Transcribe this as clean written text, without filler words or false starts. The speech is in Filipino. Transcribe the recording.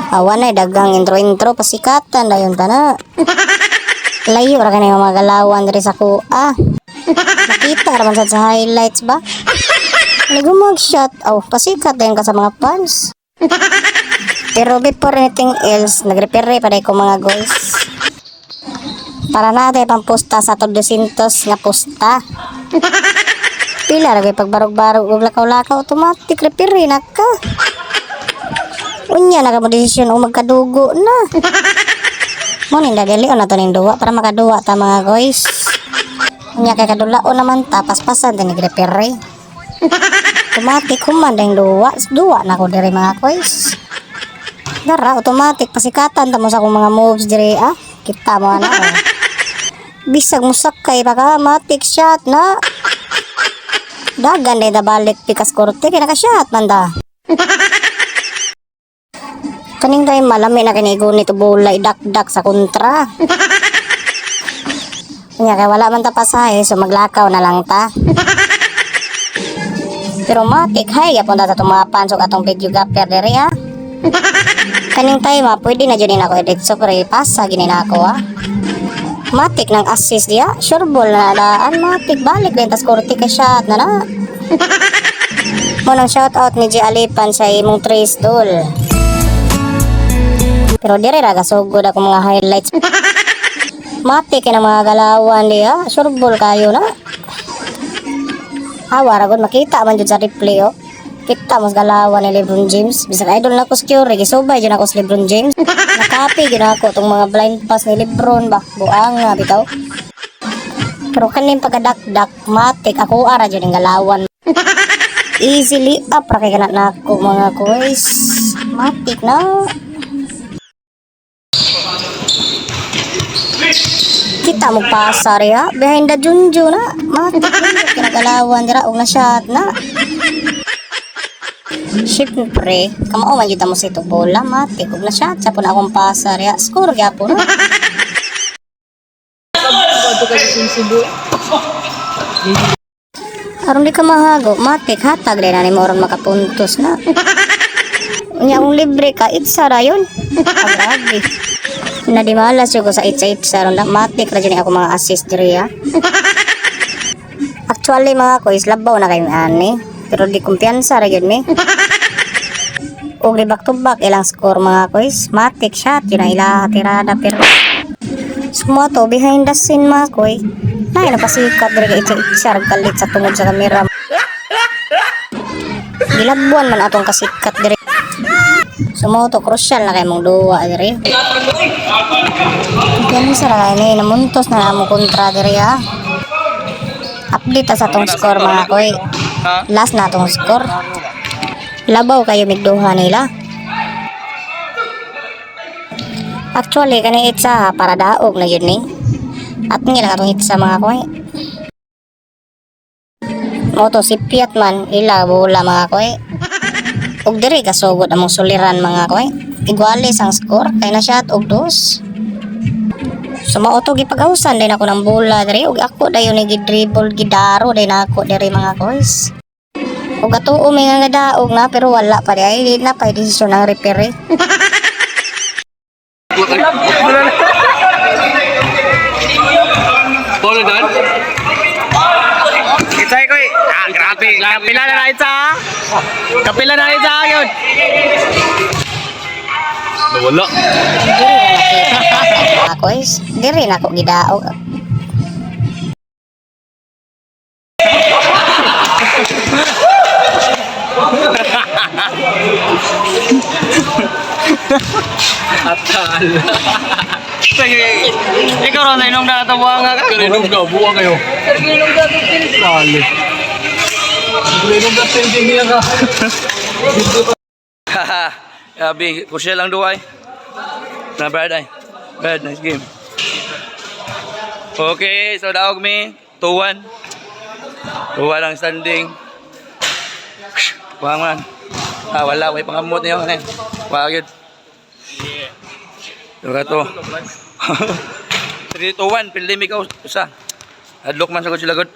Awan ay dagang intro pasikatan dayon tana. Layo ra kanay mga galawan diri sa kuha. Nakita ra man sad sa highlights ba? Nigo mag-shot. Pasikat din ka sa mga fans. Pero before anything else, nag-repair pa ko mga guys. Para natin pampusta sa 200 nga pusta. Pila ra kay pagbarog-barog ug lakaw-lakaw automatic repair na ka. Unya na ka mo desisyon o magkadugo na. Mo ninda dili na to ning duwa para makaduwa ta mga guys. Unya kay kadulao naman ta paspasan din repair. Automatic human ding duwa na ko diri mga guys. Dara automatic pasikatan ta mo sa akong mga moves diri Kita mo ana. Bisag musakay baka matik shot na. Dagan da balik pikas korte kay naka-shot man da. Kaning tayo malami na kinigo nito bulay dak-dak sa kontra. Kanya kaya wala man ta pasahe so maglakaw na lang ta. Pero matik hay yapon ta tumapan so atong video gapper diri Kaning tayo pwede na dyan ako edit so pero pasa ginin ako Matik ng assist dia sure ball na daan matik balik din tas korte ka shot na na. Munang shout out ni G Alipan sa imong trace doll. Pero dire ra gasugod ako mga highlights. Matik na mga galawan dia sure ball kayo na. Awara gud makita man jud sa replay Kita mas galawan ni LeBron James. Bisag idol na ko secure, gisubay dyan ako sa LeBron James. Nakapi dyan ako itong mga blind pass ni LeBron ba. Buang nga bitaw. Pero kanin pagkadak-dak, matik ako ara dyan yung galawan. Easily up ra kay kanat na ako mga guys. Matik na. Kita mo pasar behind the junjo na. Matik na kinagalawan dira og na shot na. Siyempre, kamao man yun mo sa ito bola, matik. Huwag na siya, sa po na akong pasar, score kaya po na. Aron di ka mahago, matik, hatag rin na ni mo ron makapuntos na. Unya kung libre ka, itsa ra yun. Grabe. Nadimalas yun ko sa itsa ron na, matik ra dyan ako mga assist diri Actually mga ko, islabaw na kayo ani. Pero di kumpiyansa ra yun mi. Og di back to back ilang score mga koys. Matik shot yun ang ila tirada pero sumo to behind the scene mga koy. Nay napasikat diri kay itsa kalit sa tungod sa kamera. Gilagbuan man atong kasikat diri. Sumo to crucial na kay mong duwa diri. Kumpiyansa ra ni namuntos na amo kontra diri Update sa atong score mga koy. Last na atong score. Labaw kayo migduha nila. Actually kani itsa para daog na yun ni. At nila atong itsa mga koy. Moto si Piat man ila bola mga koy. Og diri kasugod among suliran mga koy. Igualis ang score kay na shot og 2. Sumauto gipag-awsan din ako ng bola diri ug ako dayon ni gidribble gidaro din ako diri mga guys. Ug atuo may nga daog na pero wala pa di na pa desisyon ng referee. Polo dan. Itay ko grabe. Kapila na itsa. Kapila na itsa yun. Nawala. Guys, diri na ako gidaog. Atal. Ikaw ron na inong natawa nga ka. Kaninong na, buwa kayo. Kaninong na tutin. Lali. Kaninong na tutin niya ka. Haha. Yabi, kusya lang duwa Na bad ay. Bad, nice game. Okay, so daog mi 2-1. 2-1 ang standing. Wang man. Wala, may pangamot niyo kanin. Wagid. Dura to. 3-2-1, pildi mi ka usa. Adlock man sa gud sila gud.